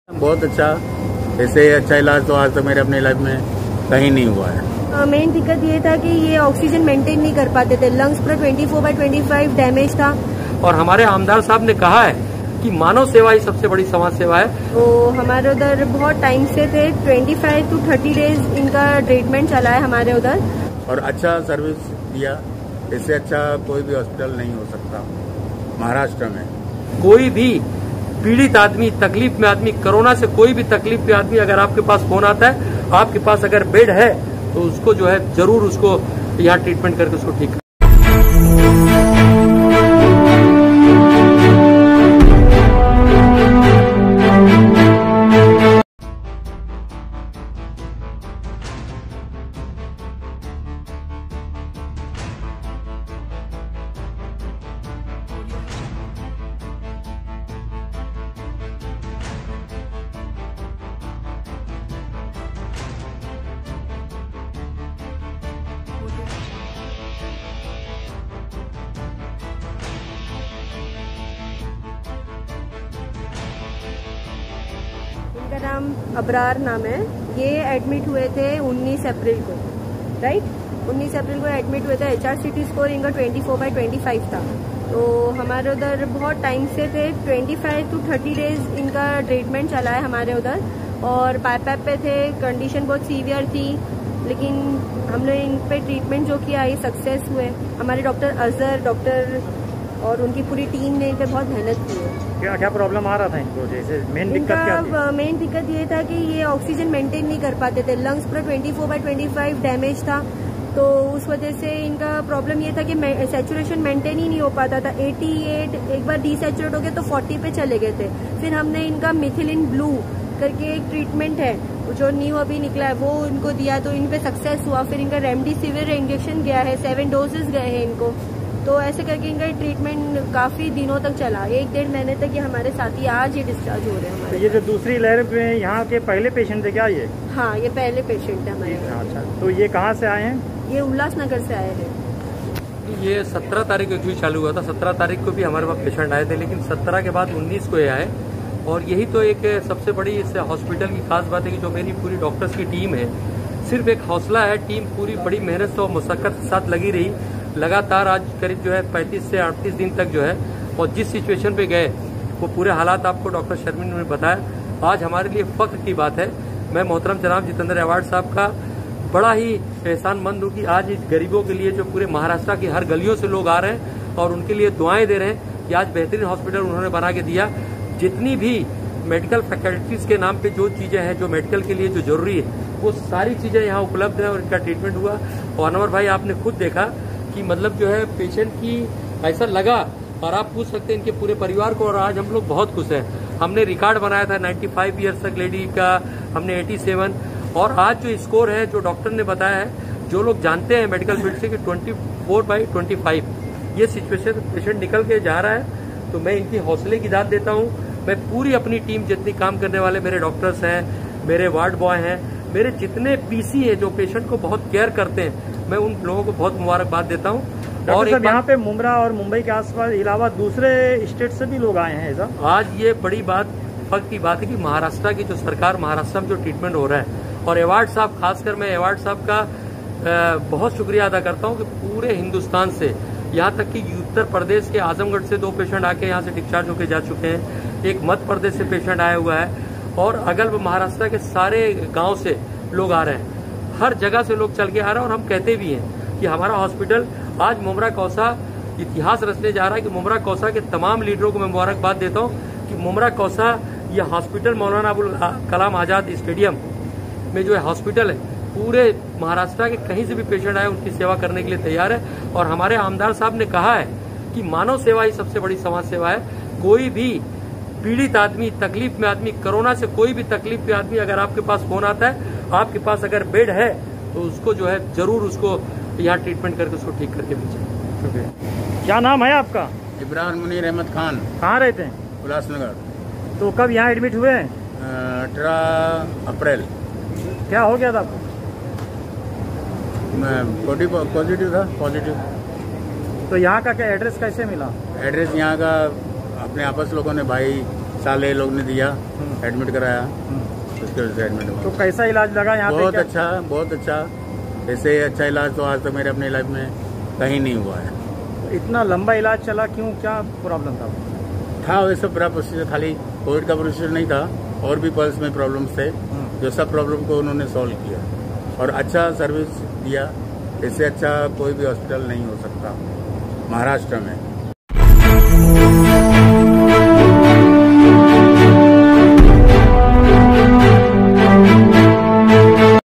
बहुत अच्छा, ऐसे अच्छा इलाज तो आज तक मेरे अपने लाइफ में कहीं नहीं हुआ है। मेन दिक्कत ये था कि ये ऑक्सीजन मेंटेन नहीं कर पाते थे, लंग्स पूरा 24/25 डैमेज था। और हमारे आमदार साहब ने कहा है कि मानव सेवा ही सबसे बड़ी समाज सेवा है। तो हमारे उधर बहुत टाइम से थे, 25 to 30 डेज इनका ट्रीटमेंट चला है हमारे उधर, और अच्छा सर्विस दिया। इससे अच्छा कोई भी हॉस्पिटल नहीं हो सकता महाराष्ट्र में। कोई भी पीड़ित आदमी, तकलीफ में आदमी, कोरोना से कोई भी तकलीफ में आदमी अगर आपके पास फोन आता है, आपके पास अगर बेड है तो उसको जो है जरूर उसको यहाँ ट्रीटमेंट करके उसको ठीक इनका नाम अबरार नाम है। ये एडमिट हुए थे 19 अप्रैल को, राइट? 19 अप्रैल को एडमिट हुए थे। HRCT स्कोर इनका 24/25 था। तो हमारे उधर बहुत टाइम से थे, 25 to 30 डेज इनका ट्रीटमेंट चला है हमारे उधर, और पाइप पे थे। कंडीशन बहुत सीवियर थी, लेकिन हमने इन पे ट्रीटमेंट जो किया ये सक्सेस हुए। हमारे डॉक्टर अजहर डॉक्टर और उनकी पूरी टीम ने इन पे बहुत मेहनत की है। क्या क्या प्रॉब्लम आ रहा था इनको? जैसे मेन दिक्कत क्या थी? मेन दिक्कत ये था कि ये ऑक्सीजन मेंटेन नहीं कर पाते थे, लंग्स पूरा 24/25 डैमेज था। तो उस वजह से इनका प्रॉब्लम ये था कि सैचुरेशन मेंटेन ही नहीं हो पाता था। 88 एक बार डीसैचुरेट हो गए तो 40 पे चले गए थे। फिर हमने इनका मिथिलिन ब्लू करके एक ट्रीटमेंट है जो न्यू अभी निकला है, वो इनको दिया तो इन पे सक्सेस हुआ। फिर इनका रेमडेसिविर इंजेक्शन गया है, 7 डोजेस गए हैं इनको। तो ऐसे करके इनका ट्रीटमेंट काफी दिनों तक चला, 1-1.5 महीने तक। ये हमारे साथी आज ही डिस्चार्ज हो रहे हैं हमारे। तो ये जो दूसरी लहर में यहाँ के पहले पेशेंट थे क्या ये? हाँ, ये पहले पेशेंट है हमारे। अच्छा, तो ये कहाँ से आए हैं? ये उल्लासनगर से आए हैं। ये 17 तारीख को एक्चुअली चालू हुआ था। 17 तारीख को भी हमारे पास पेशेंट आए थे, लेकिन 17 के बाद 19 को ये आए। और यही तो एक सबसे बड़ी इस हॉस्पिटल की खास बात है कि जो मेरी पूरी डॉक्टर्स की टीम है, सिर्फ एक हौसला है, टीम पूरी बड़ी मेहनत और मुशक्कत के साथ लगी रही लगातार। आज करीब जो है 35 से 38 दिन तक जो है, और जिस सिचुएशन पे गए वो पूरे हालात आपको डॉक्टर शर्मिन ने बताया। आज हमारे लिए फख्र की बात है। मैं मोहतरम जनाब जितेंद्र अवार्ड साहब का बड़ा ही एहसानमंद हूँ कि आज इस गरीबों के लिए जो पूरे महाराष्ट्र की हर गलियों से लोग आ रहे हैं और उनके लिए दुआएं दे रहे हैं कि आज बेहतरीन हॉस्पिटल उन्होंने बना के दिया। जितनी भी मेडिकल फैकल्टीज के नाम पे जो चीजें हैं, जो मेडिकल के लिए जो जरूरी है, वो सारी चीजें यहाँ उपलब्ध है और इनका ट्रीटमेंट हुआ। और अनवर भाई आपने खुद देखा कि मतलब जो है पेशेंट की ऐसा लगा, और आप पूछ सकते हैं इनके पूरे परिवार को, और आज हम लोग बहुत खुश हैं। हमने रिकॉर्ड बनाया था 95 ईयर्स तक लेडी का, हमने 87, और आज जो स्कोर है जो डॉक्टर ने बताया है, जो लोग जानते हैं मेडिकल फील्ड से कि 24/25 ये सिचुएशन पेशेंट निकल के जा रहा है। तो मैं इनकी हौसले की दाद देता हूँ। मैं पूरी अपनी टीम, जितनी काम करने वाले मेरे डॉक्टर्स हैं, मेरे वार्ड बॉय हैं, मेरे जितने पीसी है जो पेशेंट को बहुत केयर करते हैं, मैं उन लोगों को बहुत मुबारकबाद देता हूँ। और यहाँ पे मुमरा और मुंबई के आसपास अलावा दूसरे स्टेट से भी लोग आए हैं ऐसा? आज ये बड़ी बात, फख्र की बात है कि महाराष्ट्र की जो सरकार, महाराष्ट्र में जो ट्रीटमेंट हो रहा है, और अवार्ड साहब, खासकर मैं अवार्ड साहब का बहुत शुक्रिया अदा करता हूँ कि पूरे हिंदुस्तान से, यहाँ तक कि उत्तर प्रदेश के आजमगढ़ से 2 पेशेंट आके यहाँ से डिस्चार्ज होकर जा चुके हैं। एक मध्य प्रदेश से पेशेंट आया हुआ है, और अगल महाराष्ट्र के सारे गांव से लोग आ रहे हैं। हर जगह से लोग चल के आ रहे हैं, और हम कहते भी हैं कि हमारा हॉस्पिटल आज मुमरा कौसा इतिहास रचने जा रहा है। कि मुमरा कौसा के तमाम लीडरों को मैं मुबारकबाद देता हूँ कि मुमरा कौसा ये हॉस्पिटल मौलाना अबुल कलाम आजाद स्टेडियम में जो है हॉस्पिटल है, पूरे महाराष्ट्र के कहीं से भी पेशेंट आए उनकी सेवा करने के लिए तैयार है। और हमारे आमदार साहब ने कहा है कि मानव सेवा ही सबसे बड़ी समाज सेवा है। कोई भी पीड़ित आदमी, तकलीफ में आदमी, कोरोना से कोई भी तकलीफ में आदमी अगर आपके पास फोन आता है, आपके पास अगर बेड है तो उसको जो है जरूर उसको यहाँ ट्रीटमेंट करके उसको ठीक करके भेजें। क्या नाम है आपका? इब्राहिम मुनीर अहमद खान। कहाँ रहते हैं? उल्लासनगर। तो कब यहाँ एडमिट हुए हैं? 18 अप्रैल। क्या हो गया था आपको? पॉजिटिव था, पॉजिटिव। तो यहाँ का क्या एड्रेस कैसे मिला? एड्रेस यहाँ का अपने आपस लोगों ने भाई साले लोग ने दिया, एडमिट कराया, उसके वजह से एडमिट हुआ। तो कैसा इलाज लगा यहाँ पे? बहुत अच्छा। ऐसे अच्छा इलाज तो आज तक मेरे अपने लाइफ में कहीं नहीं हुआ है। इतना लंबा इलाज चला क्यों, क्या प्रॉब्लम था? वैसे पूरा प्रोसीजर, खाली कोविड का प्रोसीजर नहीं था, और भी पल्स में प्रॉब्लम्स थे, जो सब प्रॉब्लम को उन्होंने सॉल्व किया और अच्छा सर्विस दिया। इससे अच्छा कोई भी हॉस्पिटल नहीं हो सकता महाराष्ट्र में।